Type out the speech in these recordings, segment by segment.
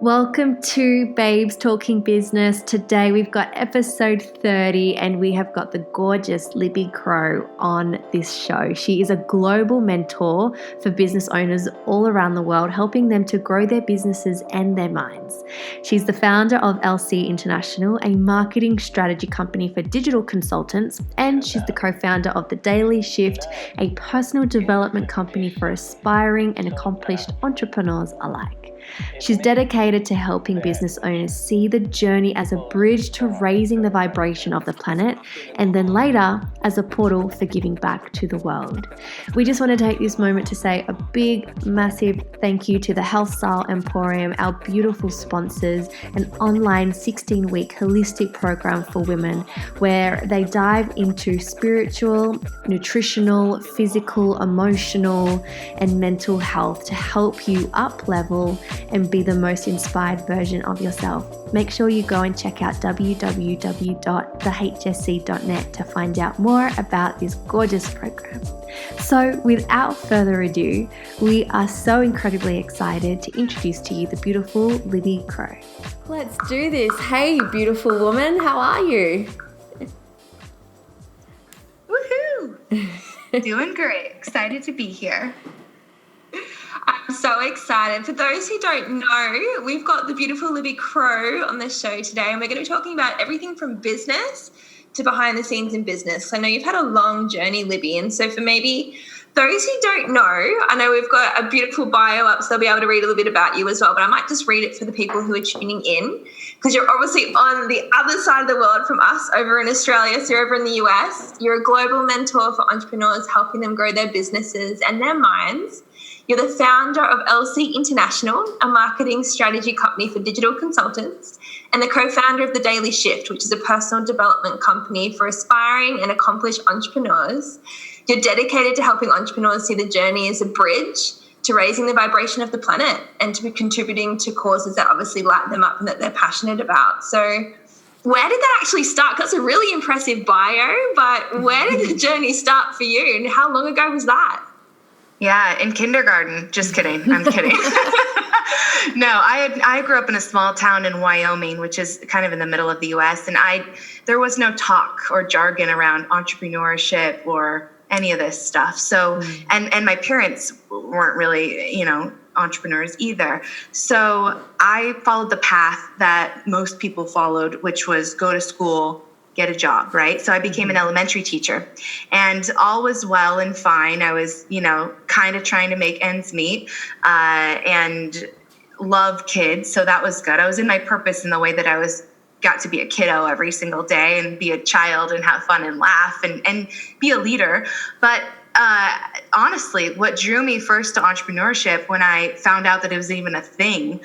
Welcome to Babes Talking Business. Today we've got episode 30 and we have got the gorgeous Libby Crow on this show. She is a global mentor for business owners all around the world, helping them to grow their businesses and their minds. She's the founder of LC International, a marketing strategy company for digital consultants, and she's the co-founder of The Daily Shift, a personal development company for aspiring and accomplished entrepreneurs alike. She's dedicated to helping business owners see the journey as a bridge to raising the vibration of the planet, and then later as a portal for giving back to the world. We just want to take this moment to say a big, massive thank you to the Health Style Emporium, our beautiful sponsors, an online 16-week holistic program for women where they dive into spiritual, nutritional, physical, emotional, and mental health to help you up-level and be the most inspired version of yourself. Make sure you go and check out www.thehsc.net to find out more about this gorgeous program. So without further ado, we are so incredibly excited to introduce to you the beautiful Libby Crow. Let's do this. Hey, beautiful woman, how are you? Woohoo! Doing great. Excited to be here. I'm so excited. For those who don't know, we've got the beautiful Libby Crow on the show today, and we're going to be talking about everything from business to behind the scenes in business. I know you've had a long journey, Libby, and so for maybe those who don't know, I know we've got a beautiful bio up, so they'll be able to read a little bit about you as well, but I might just read it for the people who are tuning in, because you're obviously on the other side of the world from us over in Australia, so you're over in the US. You're a global mentor for entrepreneurs, helping them grow their businesses and their minds. You're the founder of LC International, a marketing strategy company for digital consultants, and the co-founder of The Daily Shift, which is a personal development company for aspiring and accomplished entrepreneurs. You're dedicated to helping entrepreneurs see the journey as a bridge to raising the vibration of the planet and to be contributing to causes that obviously light them up and that they're passionate about. So where did that actually start? That's a really impressive bio, but where did the journey start for you and how long ago was that? Yeah, in kindergarten. Just kidding. I'm kidding. No, I grew up in a small town in Wyoming, which is kind of in the middle of the U.S., and there was no talk or jargon around entrepreneurship or any of this stuff. So, and my parents weren't really, entrepreneurs either. So I followed the path that most people followed, which was go to school, get a job, right? So I became an elementary teacher, and all was well and fine. I was, kind of trying to make ends meet and love kids. So that was good. I was in my purpose in the way that I got to be a kiddo every single day and be a child and have fun and laugh and be a leader. But honestly, what drew me first to entrepreneurship when I found out that it was even a thing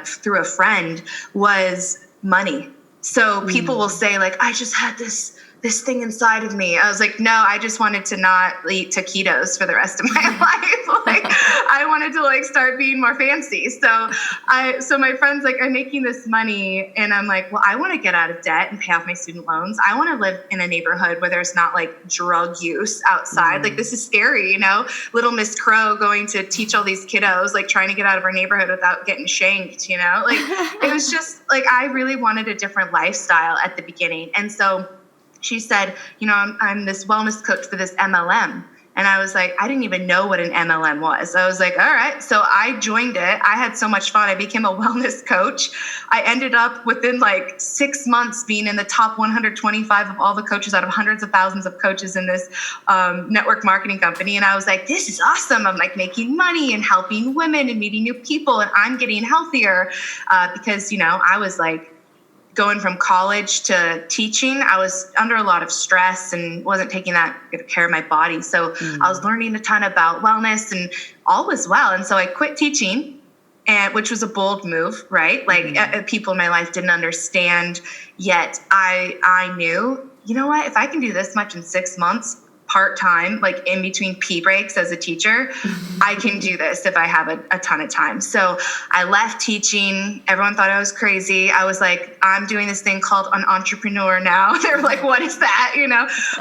through a friend was money. So people will say, like, I just had this thing inside of me. I was like, no, I just wanted to not eat taquitos for the rest of my life. Like, I wanted to start being more fancy. So my friend's like, I'm making this money, and I'm like, well, I want to get out of debt and pay off my student loans. I want to live in a neighborhood where there's not drug use outside. Like, this is scary, little Miss Crow going to teach all these kiddos, trying to get out of our neighborhood without getting shanked, it was just I really wanted a different lifestyle at the beginning. And so she said, I'm this wellness coach for this MLM. And I was like, I didn't even know what an MLM was. I was like, all right. So I joined it. I had so much fun. I became a wellness coach. I ended up within 6 months being in the top 125 of all the coaches out of hundreds of thousands of coaches in this network marketing company. And I was like, this is awesome. I'm making money and helping women and meeting new people. And I'm getting healthier because, I was going from college to teaching. I was under a lot of stress and wasn't taking that good care of my body. So I was learning a ton about wellness and all was well. And so I quit teaching, which was a bold move, right? People in my life didn't understand yet. I knew, if I can do this much in 6 months, part-time, in between pee breaks as a teacher, I can do this if I have a ton of time. So I left teaching. Everyone thought I was crazy. I was like, I'm doing this thing called an entrepreneur now. They're like, what is that?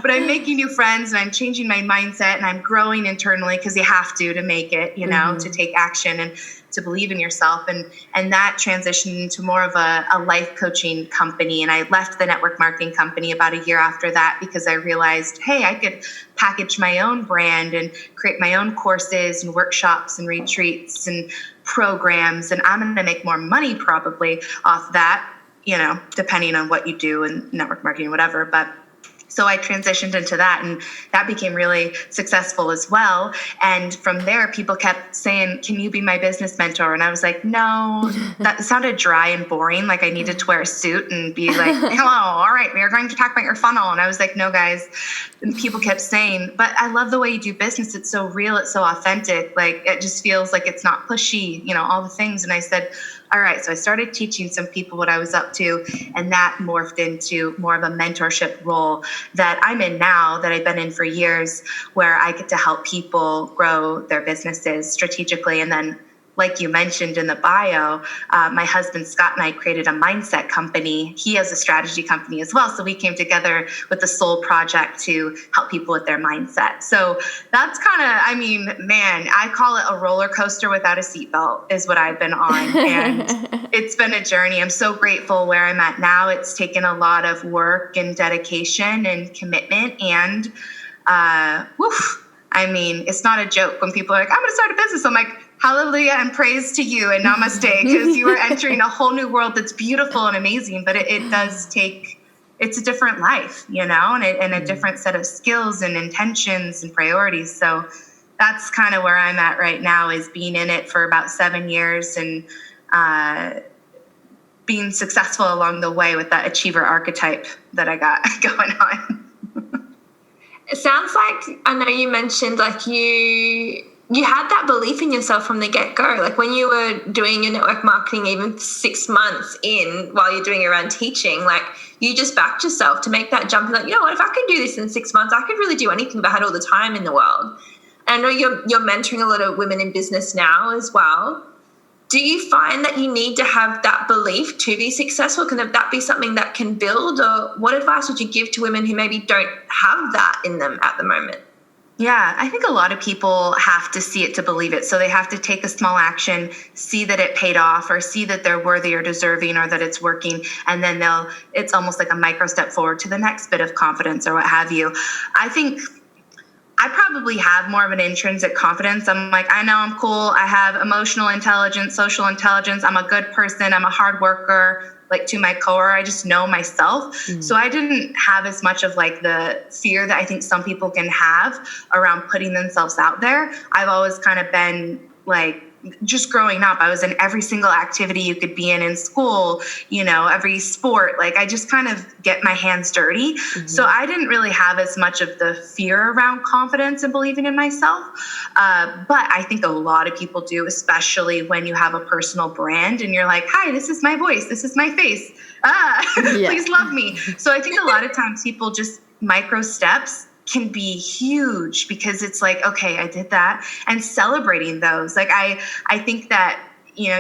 But I'm making new friends and I'm changing my mindset and I'm growing internally because you have to make it, to take action. And to believe in yourself. And that transitioned into more of a life coaching company. And I left the network marketing company about a year after that because I realized, hey, I could package my own brand and create my own courses and workshops and retreats and programs. And I'm going to make more money probably off that, depending on what you do in network marketing, whatever. But so I transitioned into that, and that became really successful as well. And from there, people kept saying, can you be my business mentor? And I was like, no, that sounded dry and boring. Like I needed to wear a suit and be like, hello, all right, we are going to talk about your funnel. And I was like, no, guys. And people kept saying, but I love the way you do business. It's so real. It's so authentic. Like it just feels like it's not pushy, all the things. And I said, all right. So I started teaching some people what I was up to, and that morphed into more of a mentorship role that I'm in now, that I've been in for years, where I get to help people grow their businesses strategically. And then, like you mentioned in the bio, my husband, Scott, and I created a mindset company. He has a strategy company as well. So we came together with the sole project to help people with their mindset. So that's kind of, I call it a roller coaster without a seatbelt is what I've been on. And it's been a journey. I'm so grateful where I'm at now. It's taken a lot of work and dedication and commitment. And it's not a joke when people are like, I'm going to start a business. I'm like, hallelujah and praise to you and namaste, because you are entering a whole new world that's beautiful and amazing, but it does take, it's a different life, and a different set of skills and intentions and priorities. So that's kind of where I'm at right now, is being in it for about 7 years and being successful along the way with that achiever archetype that I got going on. It sounds like, I know you mentioned like you had that belief in yourself from the get-go. Like when you were doing your network marketing, even 6 months in while you're doing your own teaching, like you just backed yourself to make that jump. Like, you know what, if I can do this in 6 months, I could really do anything if I had all the time in the world. And I know you're mentoring a lot of women in business now as well. Do you find that you need to have that belief to be successful? Can that be something that can build? Or what advice would you give to women who maybe don't have that in them at the moment? Yeah, I think a lot of people have to see it to believe it. So they have to take a small action, see that it paid off, or see that they're worthy or deserving, or that it's working. And then it's almost like a micro step forward to the next bit of confidence or what have you. I think I probably have more of an intrinsic confidence. I'm like, I know I'm cool. I have emotional intelligence, social intelligence. I'm a good person. I'm a hard worker. Like to my core, I just know myself. Mm. So I didn't have as much of like the fear that I think some people can have around putting themselves out there. I've always kind of been like, just growing up, I was in every single activity you could be in school, every sport. Like I just kind of get my hands dirty. Mm-hmm. So I didn't really have as much of the fear around confidence and believing in myself. But I think a lot of people do, especially when you have a personal brand and you're like, hi, this is my voice. This is my face. Please love me. So I think a lot of times people just micro steps can be huge, because it's like, okay, I did that, and celebrating those. Like I think that,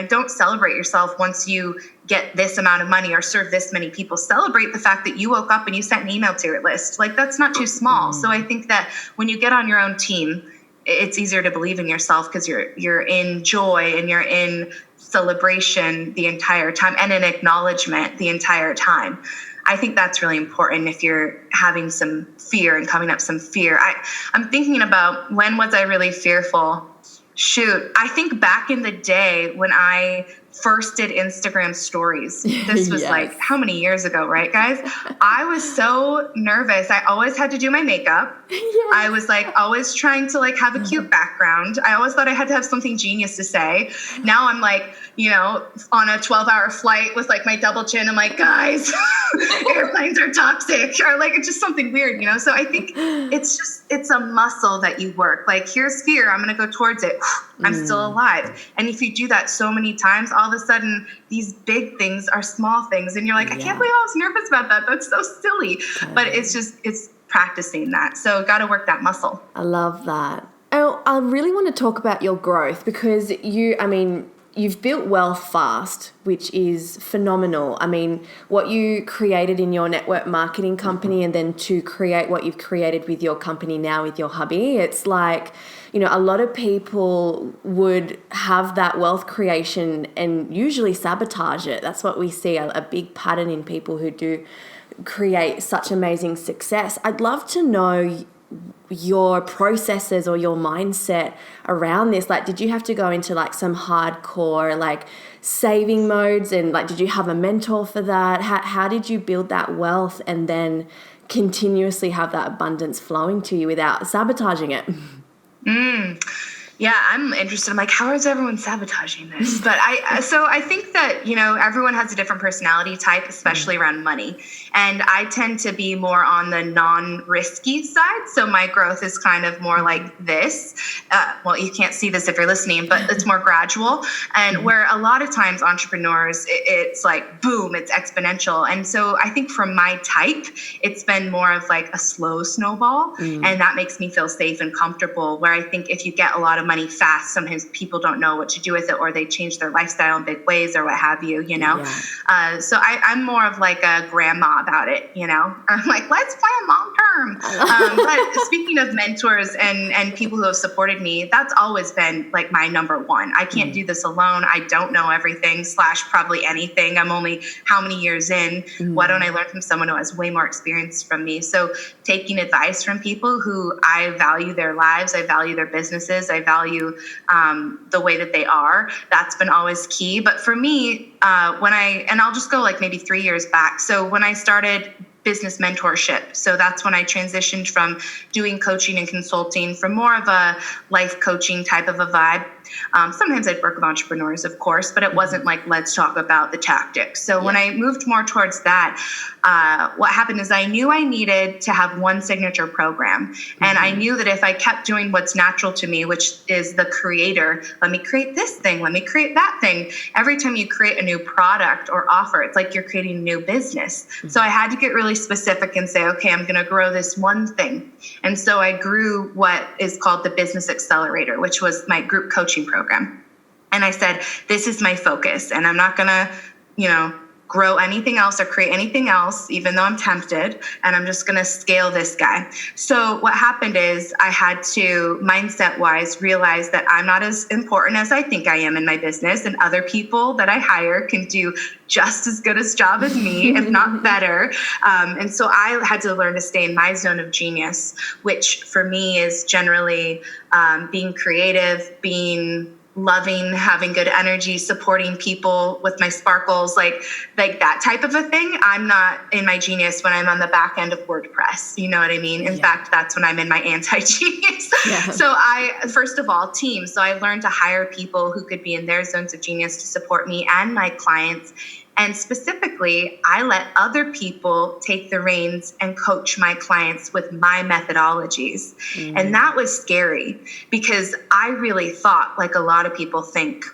don't celebrate yourself once you get this amount of money or serve this many people. Celebrate the fact that you woke up and you sent an email to your list. Like that's not too small. So I think that when you get on your own team, it's easier to believe in yourself, because you're in joy and you're in celebration the entire time, and an acknowledgement the entire time. I think that's really important if you're having some fear and coming up some fear. I'm thinking about, when was I really fearful? Shoot, I think back in the day when I first did Instagram stories. This was like how many years ago, right, guys? I was so nervous. I always had to do my makeup. Yes. I was like always trying to like have a cute background. I always thought I had to have something genius to say. Now I'm like, on a 12-hour flight with like my double chin. I'm like, guys, airplanes are toxic, or like it's just something weird, So I think it's a muscle that you work. Like, here's fear. I'm going to go towards it. I'm still alive. And if you do that so many times, all of a sudden these big things are small things. And you're like, I can't believe I was nervous about that. That's so silly. But it's practicing that. So got to work that muscle. I love that. Oh, I really want to talk about your growth, because you you've built wealth fast, which is phenomenal. I mean, what you created in your network marketing company and then to create what you've created with your company now with your hubby, it's like, you know, a lot of people would have that wealth creation and usually sabotage it. That's what we see, a big pattern in people who do create such amazing success. I'd love to know your processes or your mindset around this. Like, did you have to go into like some hardcore like saving modes, and like did you have a mentor for that? How did you build that wealth and then continuously have that abundance flowing to you without sabotaging it? Yeah, I'm interested. I'm like, how is everyone sabotaging this? But I think that, you know, everyone has a different personality type, especially around money. And I tend to be more on the non-risky side. So my growth is kind of more like this. Well, you can't see this if you're listening, but it's more gradual. And where a lot of times entrepreneurs, it's like, boom, it's exponential. And so I think for my type, it's been more of like a slow snowball. And that makes me feel safe and comfortable, where I think if you get a lot of money fast, sometimes people don't know what to do with it, or they change their lifestyle in big ways or what have you, you know? Yeah. So I'm more of like a grandma about it, you know? I'm like, let's plan long term. But speaking of mentors and people who have supported me, that's always been like my number one. I can't do this alone. I don't know everything / probably anything. I'm only how many years in? Why don't I learn from someone who has way more experience from me? So taking advice from people who I value their lives, I value their businesses, I value the way that they are, that's been always key. But for me, and I'll just go like maybe 3 years back. So when I started business mentorship, so that's when I transitioned from doing coaching and consulting from more of a life coaching type of a vibe. Sometimes I'd work with entrepreneurs, of course, but it wasn't like, let's talk about the tactics. So when I moved more towards that, what happened is I knew I needed to have one signature program. And I knew that if I kept doing what's natural to me, which is the creator, let me create this thing, let me create that thing. Every time you create a new product or offer, it's like you're creating a new business. So I had to get really specific and say, okay, I'm going to grow this one thing. And so I grew what is called the Business Accelerator, which was my group coaching program. And I said, this is my focus, and I'm not going to, you know, grow anything else or create anything else, even though I'm tempted, and I'm just going to scale this guy. So what happened is I had to, mindset wise, realize that I'm not as important as I think I am in my business, and other people that I hire can do just as good a job as me, if not better. And so I had to learn to stay in my zone of genius, which for me is generally being creative, being loving, having good energy, supporting people with my sparkles, like that type of a thing. I'm not in my genius when I'm on the back end of WordPress. You know what I mean? In fact, that's when I'm in my anti-genius. So first of all, team. So I learned to hire people who could be in their zones of genius to support me and my clients. And specifically, I let other people take the reins and coach my clients with my methodologies. And that was scary, because I really thought, like a lot of people think,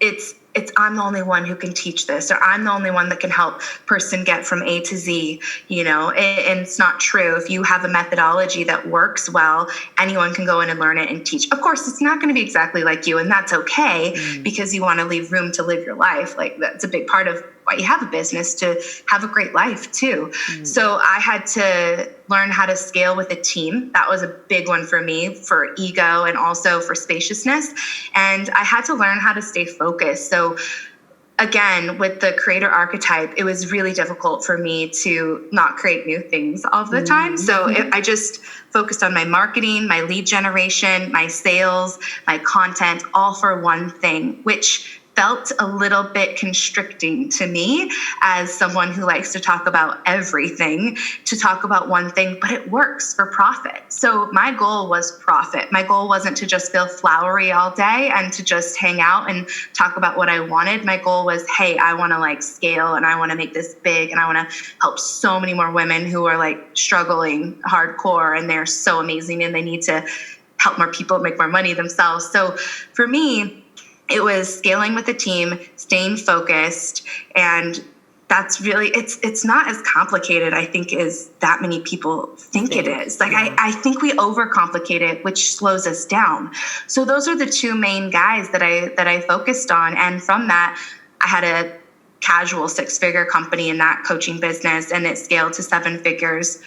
it's I'm the only one who can teach this, or I'm the only one that can help person get from A to Z, you know, and it's not true. If you have a methodology that works well, anyone can go in and learn it and teach. Of course, it's not going to be exactly like you, and that's okay, because you want to leave room to live your life. Like, that's a big part of why you have a business, to have a great life too. So I had to learn how to scale with a team. That was a big one for me, for ego and also for spaciousness. And I had to learn how to stay focused. So again, with the creator archetype, it was really difficult for me to not create new things all the time. So I just focused on my marketing, my lead generation, my sales, my content, all for one thing, which felt a little bit constricting to me as someone who likes to talk about everything, to talk about one thing, but it works for profit. So my goal was profit. My goal wasn't to just feel flowery all day and to just hang out and talk about what I wanted. My goal was, hey, I want to like scale, and I want to make this big, and I want to help so many more women who are like struggling hardcore, and they're so amazing, and they need to help more people make more money themselves. So for me, it was scaling with a team, staying focused, and that's really, it's not as complicated, I think, as that many people think it is. Like, I think we overcomplicate it, which slows us down. So those are the two main guys that I focused on. And from that, I had a casual 6-figure company in that coaching business, and it scaled to 7 figures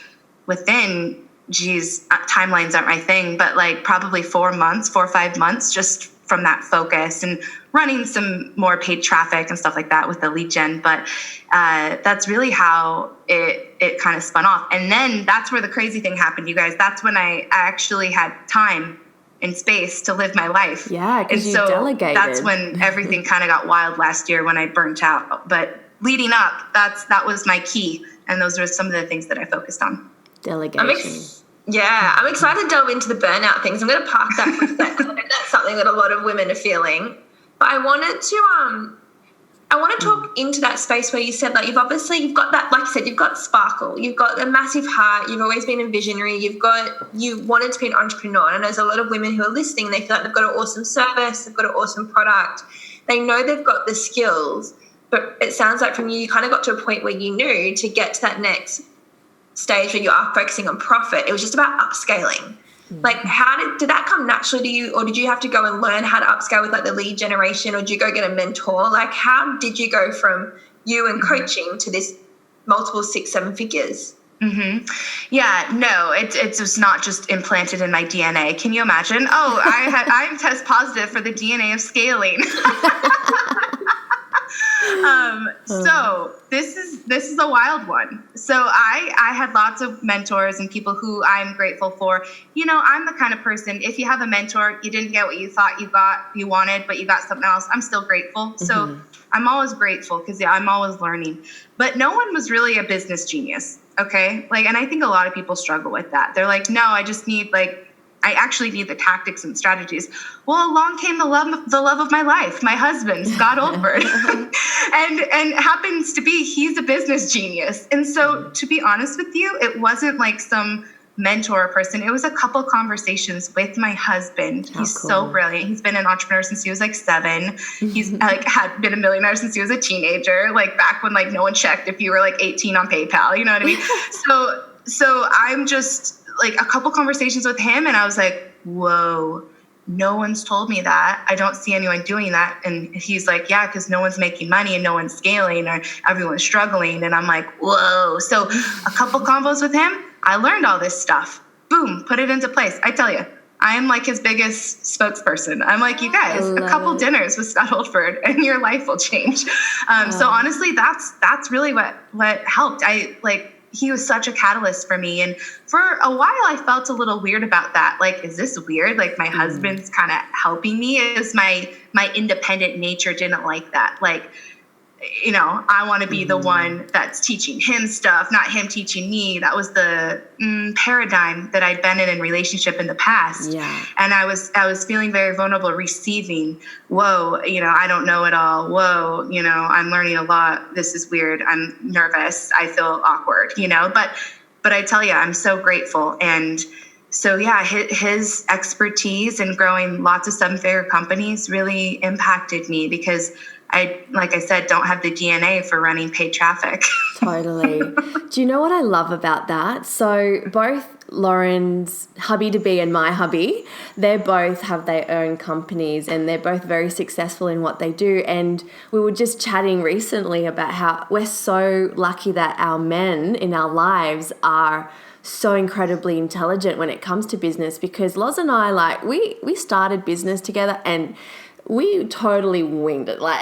within, timelines aren't my thing, but like probably 4 or 5 months, just from that focus and running some more paid traffic and stuff like that with the lead gen. But that's really how it kind of spun off. And then that's where the crazy thing happened, you guys. That's when I actually had time and space to live my life. Yeah, because you delegated. That's when everything kind of got wild last year when I burnt out. But leading up, that was my key. And those are some of the things that I focused on. Delegation. I'm excited to delve into the burnout things. I'm going to park that for a sec, because I know that's something that a lot of women are feeling. But I want to talk into that space where you said, like, you've got that, like you said, you've got sparkle, you've got a massive heart, you've always been a visionary, you wanted to be an entrepreneur. And there's a lot of women who are listening, they feel like they've got an awesome service, they've got an awesome product, they know they've got the skills, but it sounds like from you kind of got to a point where you knew to get to that next stage where you are focusing on profit, it was just about upscaling. Like, how did that come naturally to you, or did you have to go and learn how to upscale with like the lead generation, or did you go get a mentor? Like, how did you go from you and coaching to this multiple 6-7 figures? Mm-hmm. Yeah, no, it was not just implanted in my DNA. Can you imagine? Oh, I'm test positive for the DNA of scaling. So this is a wild one. So I had lots of mentors and people who I'm grateful for. You know, I'm the kind of person, if you have a mentor, you didn't get what you thought you wanted, but you got something else, I'm still grateful. Mm-hmm. So I'm always grateful, because I'm always learning. But no one was really a business genius. Okay. Like, and I think a lot of people struggle with that. They're like, no, I actually need the tactics and strategies. Well, along came the love of my life, my husband, Scott Oldford, and happens to be, he's a business genius. And so, to be honest with you, it wasn't like some mentor person. It was a couple conversations with my husband. He's so brilliant. He's been an entrepreneur since he was like 7. He's like had been a millionaire since he was a teenager, like back when like no one checked if you were like 18 on PayPal, you know what I mean? So I'm just like, a couple conversations with him, and I was like, whoa, no one's told me that. I don't see anyone doing that. And he's like, yeah, because no one's making money and no one's scaling, or everyone's struggling. And I'm like, whoa. So a couple combos with him, I learned all this stuff. Boom, put it into place. I tell you, I am like his biggest spokesperson. I'm like, you guys, a couple dinners with Scott Oldford and your life will change. So honestly, that's really what helped. He was such a catalyst for me. And for a while, I felt a little weird about that. Like, is this weird? Like, my husband's kind of helping me. Is my independent nature didn't like that. Like, you know, I want to be the one that's teaching him stuff, not him teaching me. That was the paradigm that I'd been in relationship in the past. Yeah. And I was feeling very vulnerable, receiving, whoa, you know, I don't know it all. Whoa, you know, I'm learning a lot. This is weird. I'm nervous. I feel awkward, you know, but I tell you, I'm so grateful. And so, yeah, his expertise in growing lots of 7-figure companies really impacted me, because I, like I said, don't have the DNA for running paid traffic. Totally. Do you know what I love about that? So both Lauren's hubby-to-be and my hubby, they both have their own companies, and they're both very successful in what they do. And we were just chatting recently about how we're so lucky that our men in our lives are so incredibly intelligent when it comes to business, because Loz and I, like, we started business together and we totally winged it. Like,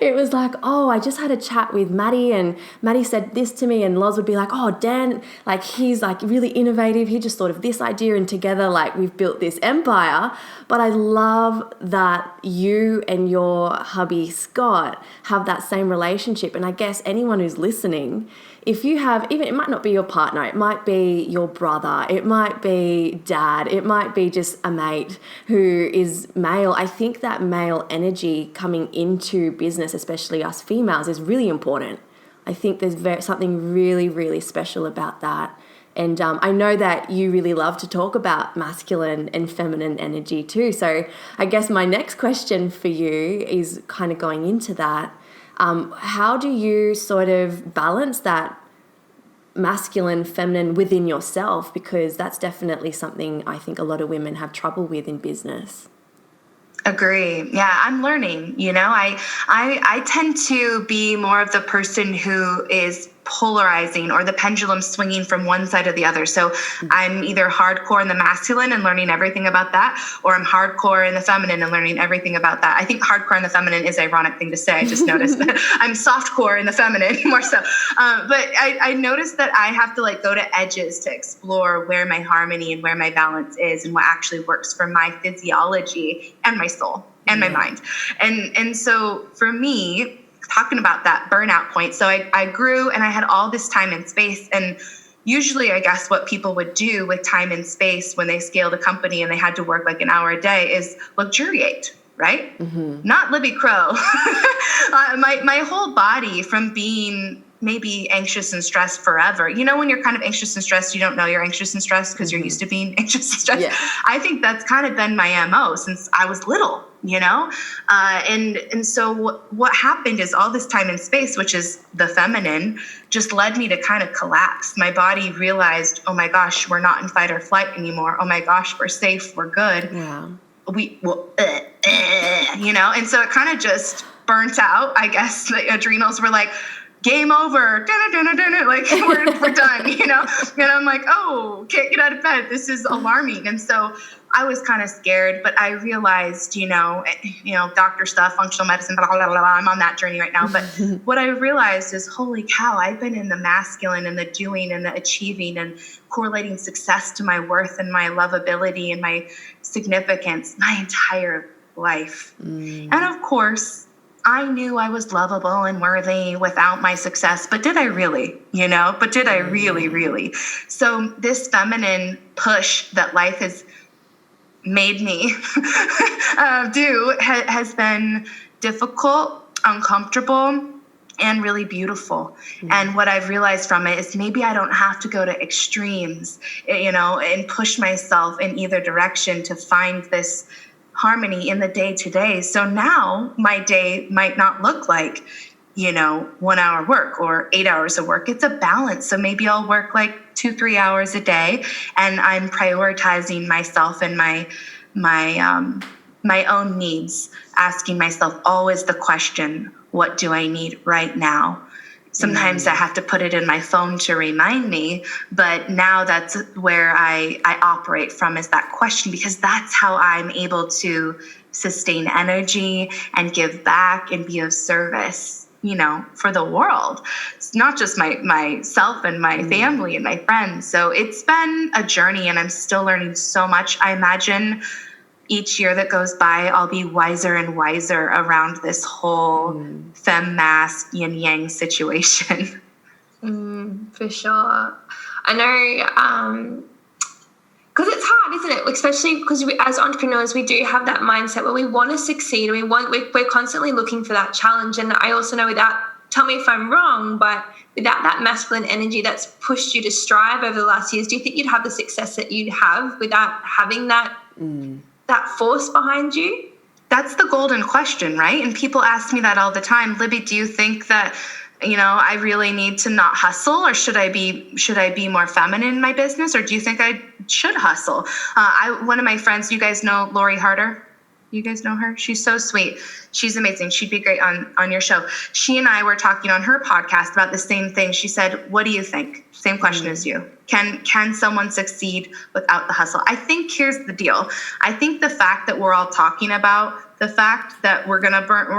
it was like, oh, I just had a chat with Maddie, and Maddie said this to me, and Loz would be like, oh, Dan, like, he's like really innovative. He just thought of this idea, and together, like, we've built this empire. But I love that you and your hubby, Scott, have that same relationship. And I guess anyone who's listening, if you have, even, it might not be your partner, it might be your brother, it might be dad, it might be just a mate who is male. I think that male energy coming into business, especially us females, is really important. I think there's something really, really special about that. And I know that you really love to talk about masculine and feminine energy too. So I guess my next question for you is kind of going into that. How do you sort of balance that masculine, feminine within yourself? Because that's definitely something I think a lot of women have trouble with in business. Agree. Yeah, I'm learning, I tend to be more of the person who is polarizing, or the pendulum swinging from one side or the other. So I'm either hardcore in the masculine and learning everything about that, or I'm hardcore in the feminine and learning everything about that. I think hardcore in the feminine is an ironic thing to say. I just noticed that I'm softcore in the feminine more so. But I noticed that I have to go to edges to explore where my harmony and where my balance is and what actually works for my physiology and my soul and my mind. And so for me, talking about that burnout point. So I grew and I had all this time and space. And usually, I guess what people would do with time and space when they scaled a company and they had to work an hour a day is luxuriate, right? Mm-hmm. Not Libby Crow. My whole body, from being maybe anxious and stressed forever. When you're kind of anxious and stressed, you don't know you're anxious and stressed because you're used to being anxious and stressed. Yeah. I think that's kind of been my MO since I was little, and so what happened is all this time and space, which is the feminine, just led me to kind of collapse. My body realized, oh my gosh, we're not in fight or flight anymore. Oh my gosh, we're safe. We're good. Yeah. And so it kind of just burnt out. I guess the adrenals were like, game over, we're done, and I'm like, oh, can't get out of bed. This is alarming. And so I was kind of scared, but I realized, doctor stuff, functional medicine, blah, blah, blah, blah. I'm on that journey right now. But what I realized is, holy cow, I've been in the masculine and the doing and the achieving and correlating success to my worth and my lovability and my significance my entire life. And of course, I knew I was lovable and worthy without my success, but did I really, but did I really? So this feminine push that life has made me do has been difficult, uncomfortable, and really beautiful. And what I've realized from it is maybe I don't have to go to extremes, and push myself in either direction to find this harmony in the day-to-day. So now my day might not look like, 1 hour work or 8 hours of work. It's a balance. So maybe I'll work 2-3 hours a day, and I'm prioritizing myself and my own needs, asking myself always the question, what do I need right now? Sometimes I have to put it in my phone to remind me, but now that's where I operate from, is that question, because that's how I'm able to sustain energy and give back and be of service, for the world. It's not just myself and my family and my friends. So it's been a journey, and I'm still learning so much. I imagine each year that goes by, I'll be wiser and wiser around this whole femme-mask, yin-yang situation. For sure. I know, because it's hard, isn't it? Especially because as entrepreneurs, we do have that mindset where we want to succeed, and we're constantly looking for that challenge. And I also know tell me if I'm wrong, but without that masculine energy that's pushed you to strive over the last years, do you think you'd have the success that you'd have without having that that force behind you? That's the golden question, right? And people ask me that all the time. Libby, do you think that, I really need to not hustle, or should I be more feminine in my business, or do you think I should hustle? One of my friends, you guys know Lori Harder? You guys know her? She's so sweet. She's amazing. She'd be great on your show. She and I were talking on her podcast about the same thing. She said, what do you think? Same question as you. Can someone succeed without the hustle? I think here's the deal. I think the fact that we're all talking about the fact that we're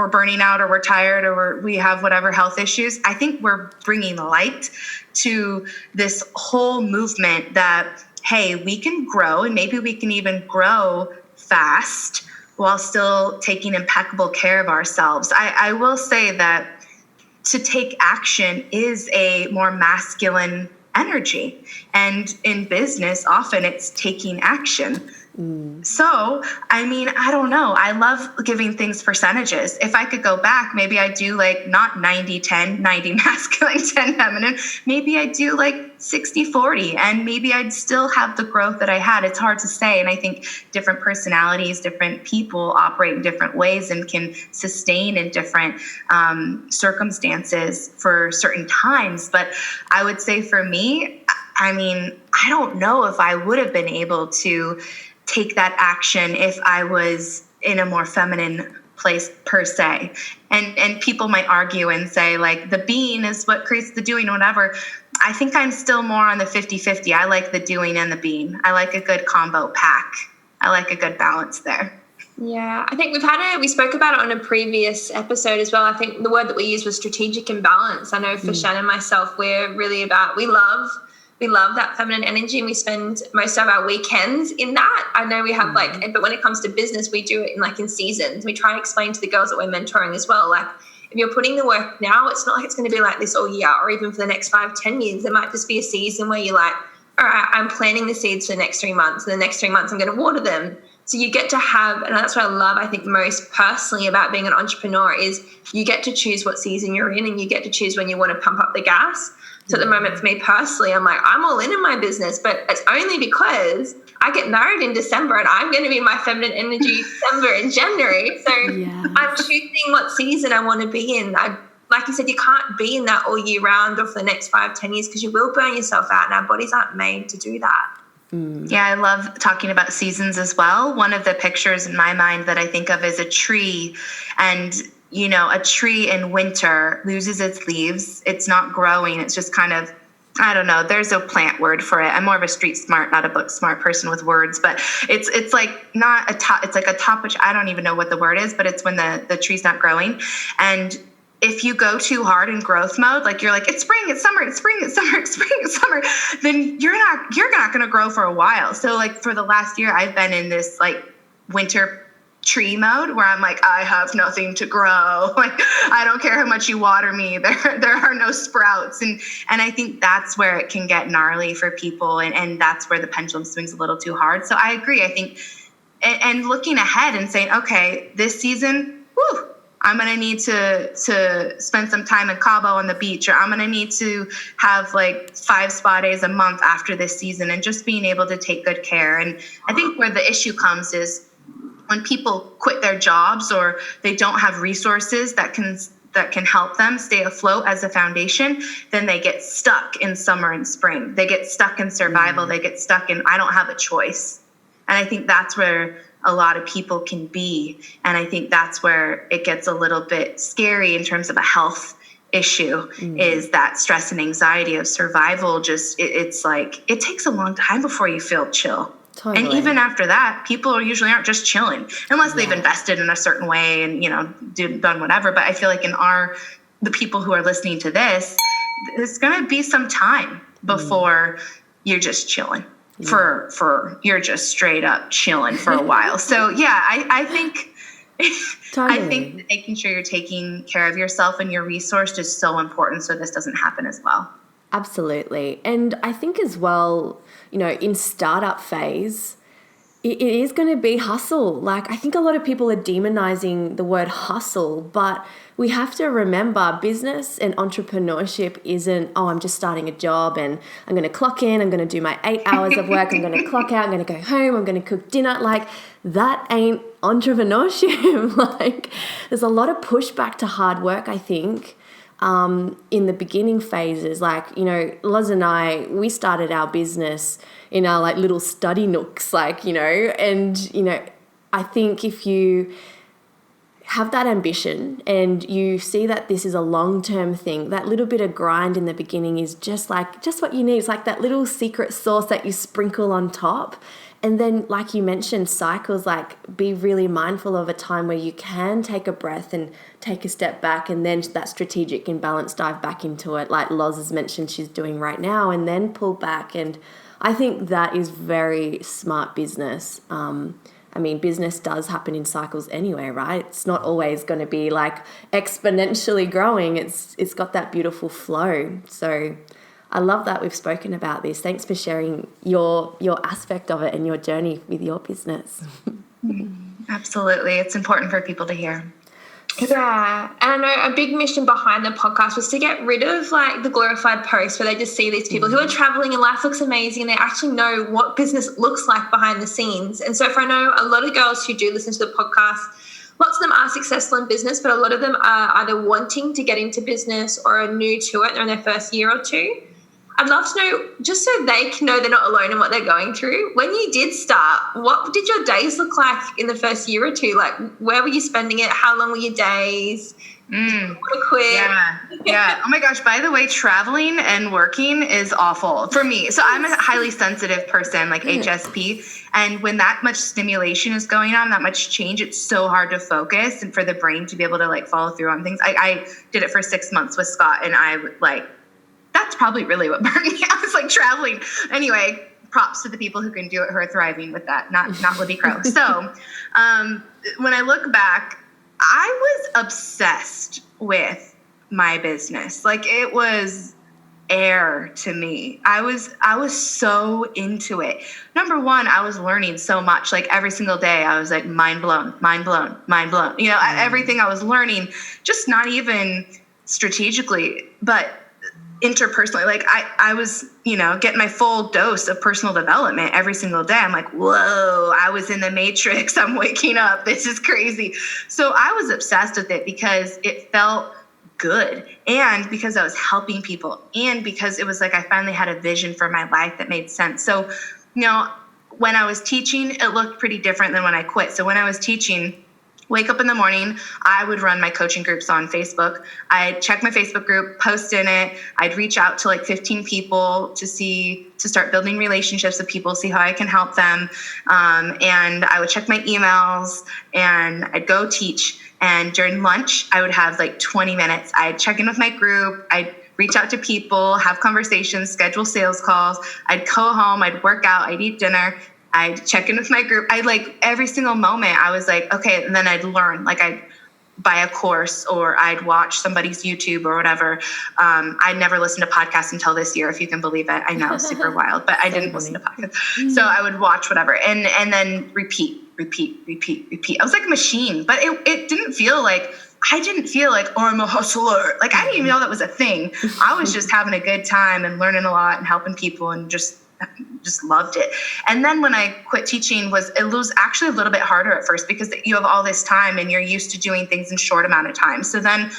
burning out, or we're tired, or we have whatever health issues, I think we're bringing light to this whole movement that, hey, we can grow, and maybe we can even grow fast while still taking impeccable care of ourselves. I will say that to take action is a more masculine energy. And in business, often it's taking action. So, I mean, I don't know. I love giving things percentages. If I could go back, maybe I do like not 90-10, 90 masculine, 10 feminine. Maybe I do like 60-40, and maybe I'd still have the growth that I had. It's hard to say. And I think different personalities, different people operate in different ways and can sustain in different circumstances for certain times. But I would say for me, I mean, I don't know if I would have been able to take that action if I was in a more feminine place per se. And people might argue and say like the being is what creates the doing, whatever. I think I'm still more on the 50-50. I like the doing and the being. I like a good combo pack. I like a good balance there. Yeah, I think we spoke about it on a previous episode as well. I think the word that we used was strategic imbalance. I know for Shannon and myself, we're really about, we love that feminine energy, and we spend most of our weekends in that. I know we have but when it comes to business, we do it in seasons. We try and explain to the girls that we're mentoring as well, like if you're putting the work now, it's not like it's going to be like this all year or even for the next 5-10 years. There might just be a season where you're like, all right, I'm planting the seeds for the next 3 months, and the next 3 months I'm going to water them. So you get to have, and that's what I love, I think, most personally about being an entrepreneur is you get to choose what season you're in, and you get to choose when you want to pump up the gas. So at the moment for me personally, I'm like, I'm all in my business, but it's only because I get married in December and I'm going to be in my feminine energy December and January. So I'm choosing what season I want to be in. Like you said, you can't be in that all year round or for the next 5-10 years because you will burn yourself out, and our bodies aren't made to do that. Yeah, I love talking about seasons as well. One of the pictures in my mind that I think of is a tree, and a tree in winter loses its leaves. It's not growing. It's just kind of, I don't know. There's a plant word for it. I'm more of a street smart, not a book smart person with words, but it's like not a top. It's like a top, which I don't even know what the word is, but it's when the tree's not growing. And if you go too hard in growth mode, like you're like, it's spring, it's summer, it's spring, it's summer, it's spring, it's summer, then you're not going to grow for a while. So like for the last year, I've been in this like winter tree mode where I'm like, I have nothing to grow. Like, I don't care how much you water me. There are no sprouts. And I think that's where it can get gnarly for people. And that's where the pendulum swings a little too hard. So I agree. I think, and looking ahead and saying, okay, this season, I'm going to need to spend some time in Cabo on the beach, or I'm going to need to have like 5 spa days a month after this season, and just being able to take good care. And I think where the issue comes is when people quit their jobs or they don't have resources that can help them stay afloat as a foundation, then they get stuck in summer and spring. They get stuck in survival. They get stuck in, I don't have a choice. And I think that's where a lot of people can be. And I think that's where it gets a little bit scary in terms of a health issue, is that stress and anxiety of survival. Just, it's like, it takes a long time before you feel chill. Totally. And even after that, people usually aren't just chilling unless they've invested in a certain way and, done whatever. But I feel like the people who are listening to this, there's going to be some time before you're just chilling for you're just straight up chilling for a while. So yeah, I think, totally. I think making sure you're taking care of yourself and your resource is so important. So this doesn't happen as well. Absolutely. And I think as well, in startup phase, it is going to be hustle. Like, I think a lot of people are demonizing the word hustle, but we have to remember business and entrepreneurship isn't, I'm just starting a job and I'm going to clock in, I'm going to do my 8 hours of work, I'm going to clock out, I'm going to go home, I'm going to cook dinner. Like, that ain't entrepreneurship. Like, there's a lot of pushback to hard work, I think. In the beginning phases, like, Loz and I, we started our business in our like little study nooks, and, I think if you have that ambition and you see that this is a long-term thing, that little bit of grind in the beginning is just what you need. It's like that little secret sauce that you sprinkle on top. And then, like you mentioned, cycles, like be really mindful of a time where you can take a breath and take a step back, and then that strategic imbalance, dive back into it, like Loz has mentioned she's doing right now, and then pull back. And I think that is very smart business. Business does happen in cycles anyway, right? It's not always going to be like exponentially growing. It's got that beautiful flow. So I love that we've spoken about this. Thanks for sharing your aspect of it and your journey with your business. Absolutely. It's important for people to hear. Yeah, and I know a big mission behind the podcast was to get rid of like the glorified posts where they just see these people who are traveling and life looks amazing and they actually know what business looks like behind the scenes. And so if I know a lot of girls who do listen to the podcast, lots of them are successful in business, but a lot of them are either wanting to get into business or are new to it. They're in their first year or two. I'd love to know, just so they can know they're not alone in what they're going through. When you did start, what did your days look like in the first year or two? Like, where were you spending it? How long were your days? Quit? Yeah. Oh my gosh. By the way, traveling and working is awful for me. So I'm a highly sensitive person, like HSP. And when that much stimulation is going on, that much change, it's so hard to focus and for the brain to be able to like follow through on things. I did it for 6 months with Scott, and I like, that's probably really what burned me. I was like traveling. Anyway, props to the people who can do it, who are thriving with that, not Libby Crow. So when I look back, I was obsessed with my business. Like, it was air to me. I was so into it. Number one, I was learning so much. Like, every single day I was like mind blown. You know, everything I was learning, just not even strategically, but interpersonally. Like, I was, you know, getting my full dose of personal development every single day. I'm like, whoa, I was in the matrix. I'm waking up. This is crazy. So I was obsessed with it because it felt good, and because I was helping people, and because it was like I finally had a vision for my life that made sense. So, you know, when I was teaching, it looked pretty different than when I quit. So when I was teaching, wake up in the morning, I would run my coaching groups on Facebook. I'd check my Facebook group, post in it. I'd reach out to like 15 people to start building relationships with people, see how I can help them. And I would check my emails, and I'd go teach. And during lunch, I would have like 20 minutes. I'd check in with my group. I'd reach out to people, have conversations, schedule sales calls. I'd go home, I'd work out, I'd eat dinner. I'd check in with my group. I'd like every single moment I was like, okay, and then I'd learn, like I'd buy a course or I'd watch somebody's YouTube or whatever. I'd never listened to podcasts until this year, if you can believe it. I know, super wild, but I didn't listen to podcasts. So I would watch whatever and then repeat. I was like a machine, but it didn't feel like, I didn't feel like, oh, I'm a hustler. Like, I didn't even know that was a thing. I was just having a good time and learning a lot and helping people and just loved it. And then when I quit teaching, it was actually a little bit harder at first because you have all this time and you're used to doing things in short amount of time. So then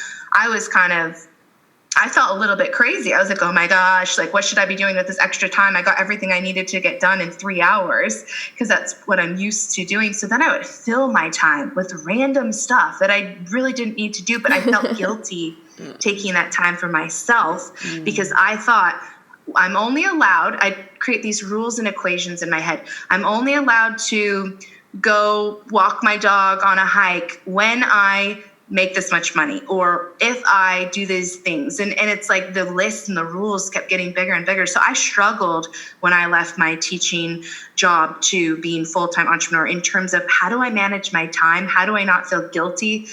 I felt a little bit crazy. I was like, oh my gosh, like, what should I be doing with this extra time? I got everything I needed to get done in 3 hours because that's what I'm used to doing. So then I would fill my time with random stuff that I really didn't need to do, but I felt guilty taking that time for myself because I thought, I'm only allowed, I create these rules and equations in my head. I'm only allowed to go walk my dog on a hike when I make this much money, or if I do these things. And it's like the list and the rules kept getting bigger and bigger. So I struggled when I left my teaching job to being full-time entrepreneur in terms of how do I manage my time? How do I not feel guilty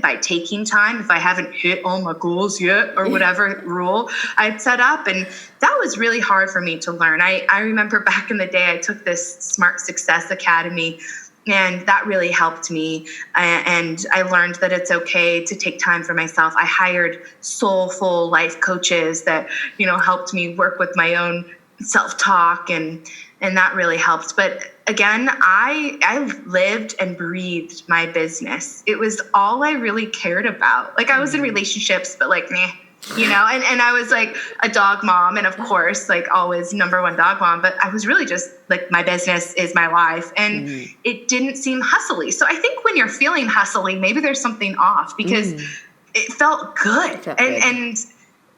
by taking time if I haven't hit all my goals yet or whatever rule I'd set up? And that was really hard for me to learn. I remember back in the day, I took this Smart Success Academy, and that really helped me. And I learned that it's okay to take time for myself. I hired soulful life coaches that, you know, helped me work with my own self-talk, and that really helped. But again, I lived and breathed my business. It was all I really cared about. Like, I was in relationships, but like, meh. You know, and I was like a dog mom, and of course, like always number one dog mom, but I was really just like, my business is my life, and it didn't seem hustly. So I think when you're feeling hustly, maybe there's something off because it felt good. And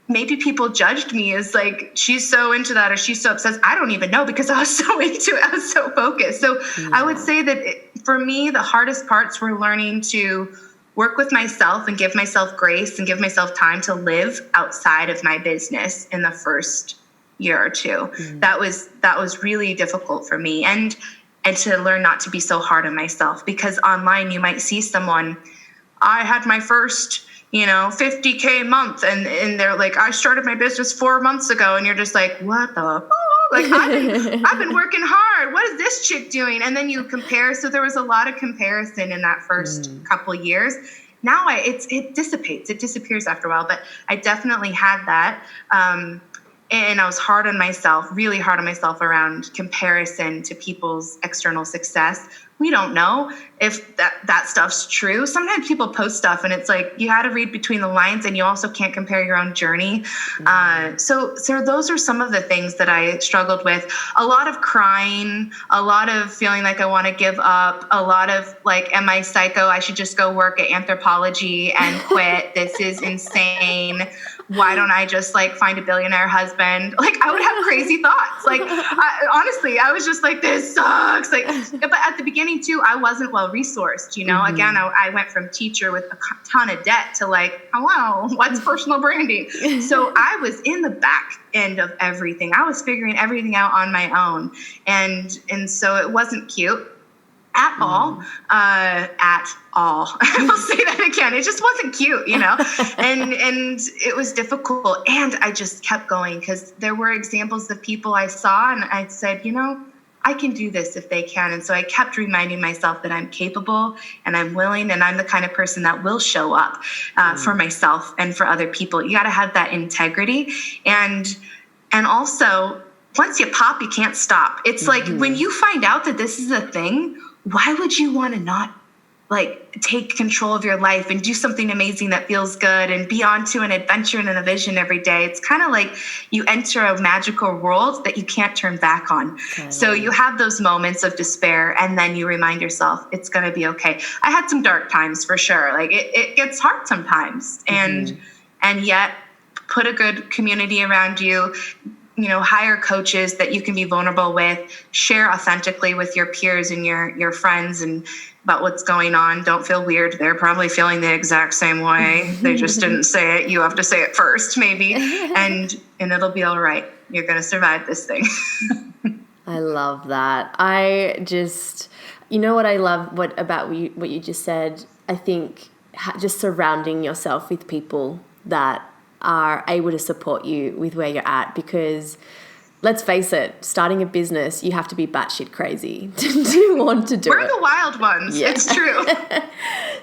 maybe people judged me as like, she's so into that, or she's so obsessed. I don't even know, because I was so into it. I was so focused. So I would say that for me, the hardest parts were learning to work with myself and give myself grace and give myself time to live outside of my business in the first year or two. That was really difficult for me, and to learn not to be so hard on myself, because online you might see someone, I had my first, $50K a month. And they're like, I started my business 4 months ago. And you're just like, what the fuck? Like, I've been working hard. What is this chick doing? And then you compare. So there was a lot of comparison in that first couple years. Now it dissipates. It disappears after a while. But I definitely had that. And I was hard on myself, really hard on myself around comparison to people's external success. We don't know if that stuff's true. Sometimes people post stuff and it's like, you got to read between the lines, and you also can't compare your own journey. So those are some of the things that I struggled with. A lot of crying, a lot of feeling like I want to give up, a lot of like, am I psycho? I should just go work at anthropology and quit. This is insane. Why don't I just like find a billionaire husband? Like, I would have crazy thoughts. Like, honestly, I was just like, this sucks. Like, but at the beginning too, I wasn't well resourced. Again, I went from teacher with a ton of debt to like, hello, what's personal branding? So I was in the back end of everything. I was figuring everything out on my own, and so it wasn't cute. At all. I will say that again. It just wasn't cute, and it was difficult. And I just kept going because there were examples of people I saw, and I said, I can do this if they can. And so I kept reminding myself that I'm capable and I'm willing, and I'm the kind of person that will show up for myself and for other people. You got to have that integrity. And also, once you pop, you can't stop. It's like when you find out that this is a thing, why would you want to not like take control of your life and do something amazing that feels good and be on to an adventure and a vision every day? It's kind of like you enter a magical world that you can't turn back on. So you have those moments of despair, and then you remind yourself it's going to be okay. I had some dark times for sure. Like it gets hard sometimes, and yet put a good community around you. Hire coaches that you can be vulnerable with, share authentically with your peers and your friends and about what's going on. Don't feel weird. They're probably feeling the exact same way. They just didn't say it. You have to say it first, maybe. And it'll be all right. You're going to survive this thing. I love that. I just, what I love about what you just said, I think just surrounding yourself with people that are able to support you with where you're at, because let's face it, starting a business, you have to be batshit crazy to want to do We're it. the wild ones. Yeah. It's true.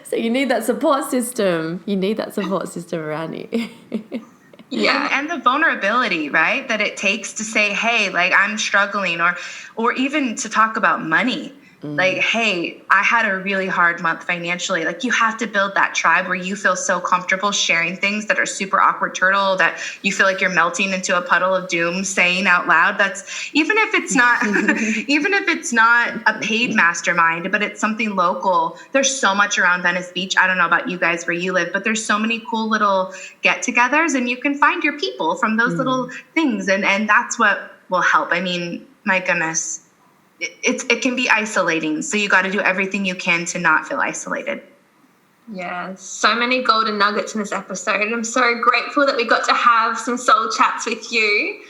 So you need that support system. You need that support system around you. Yeah. And the vulnerability, right, that it takes to say, hey, like I'm struggling, or even to talk about money. Like, hey, I had a really hard month financially. Like, you have to build that tribe where you feel so comfortable sharing things that are super awkward turtle, that you feel like you're melting into a puddle of doom saying out loud. That's even if it's not, even if it's not a paid mastermind, but it's something local. There's so much around Venice Beach. I don't know about you guys where you live, but there's so many cool little get-togethers, and you can find your people from those little things. And that's what will help. I mean, my goodness. It can be isolating, so you got to do everything you can to not feel isolated. Yeah, so many golden nuggets in this episode. I'm so grateful that we got to have some soul chats with you.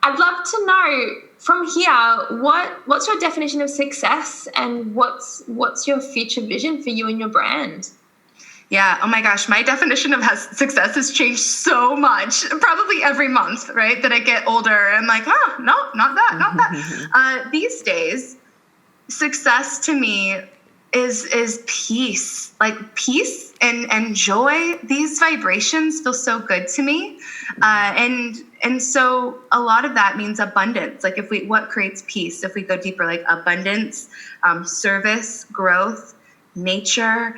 I'd love to know from here, what's your definition of success, and what's your future vision for you and your brand? Yeah. Oh my gosh. My definition of success has changed so much, probably every month, right? That I get older. I'm like, oh, no, not that. These days, success to me is peace, like peace and joy. These vibrations feel so good to me. And so a lot of that means abundance. Like what creates peace? If we go deeper, like abundance, service, growth, nature,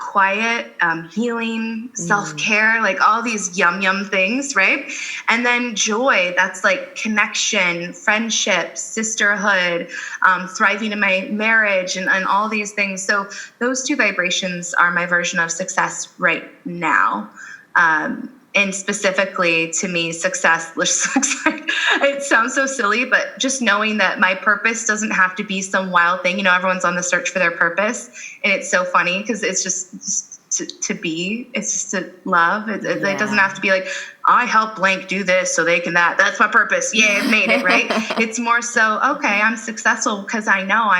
quiet, healing, self-care, like all these yum things, right? And then joy, that's like connection, friendship, sisterhood, thriving in my marriage, and all these things. So those two vibrations are my version of success right now. And specifically to me, success looks like, it sounds so silly, but just knowing that my purpose doesn't have to be some wild thing. Everyone's on the search for their purpose. And it's so funny because it's just to be, it's just to love. It doesn't have to be like, I help blank do this so they can that. That's my purpose. Yeah, I've made it, right? It's more so, okay, I'm successful because I know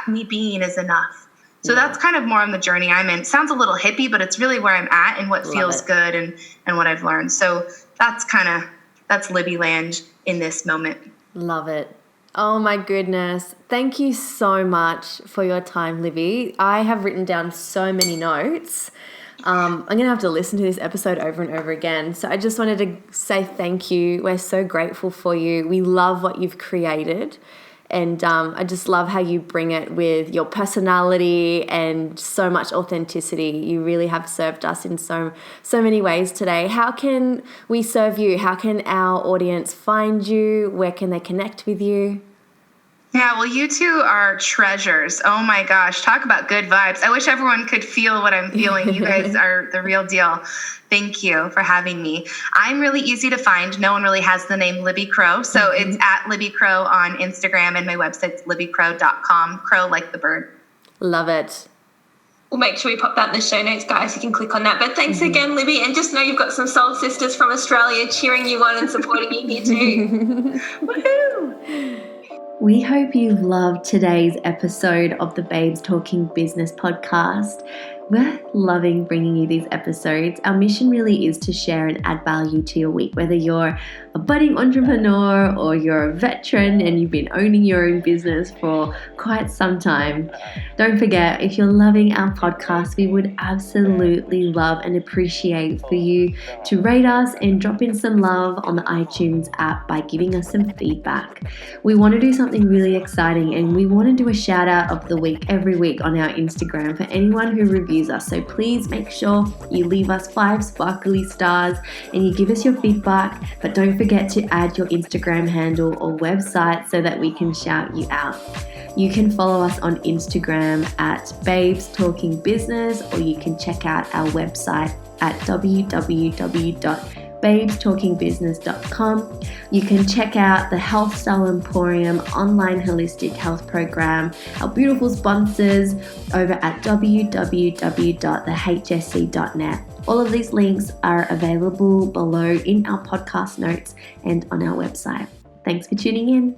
me being is enough. So that's kind of more on the journey I'm in. It sounds a little hippie, but it's really where I'm at and what feels good and what I've learned. So that's Libby land in this moment. Love it. Oh my goodness. Thank you so much for your time, Libby. I have written down so many notes. I'm going to have to listen to this episode over and over again. So I just wanted to say thank you. We're so grateful for you. We love what you've created. And I just love how you bring it with your personality and so much authenticity. You really have served us in so many ways today. How can we serve you? How can our audience find you? Where can they connect with you? Yeah, well, you two are treasures. Oh my gosh, talk about good vibes. I wish everyone could feel what I'm feeling. You guys are the real deal. Thank you for having me. I'm really easy to find. No one really has the name Libby Crow. So it's at Libby Crow on Instagram, and my website's libbycrow.com. Crow like the bird. Love it. We'll make sure we pop that in the show notes, guys. You can click on that. But thanks again, Libby. And just know you've got some soul sisters from Australia cheering you on and supporting you here too. Woohoo! We hope you've loved today's episode of the Babes Talking Business podcast. We're loving bringing you these episodes. Our mission really is to share and add value to your week, whether you're a budding entrepreneur or you're a veteran and you've been owning your own business for quite some time. Don't forget, if you're loving our podcast, we would absolutely love and appreciate for you to rate us and drop in some love on the iTunes app by giving us some feedback. We want to do something really exciting, and we want to do a shout out of the week every week on our Instagram for anyone who reviews us. So please make sure you leave us 5 sparkly stars and you give us your feedback, but don't forget to add your Instagram handle or website so that we can shout you out. You can follow us on Instagram at Babes Talking Business, or you can check out our website at www.babestalkingbusiness.com. You can check out the Health Style Emporium online holistic health program, our beautiful sponsors over at www.thehsc.net. All of these links are available below in our podcast notes and on our website. Thanks for tuning in.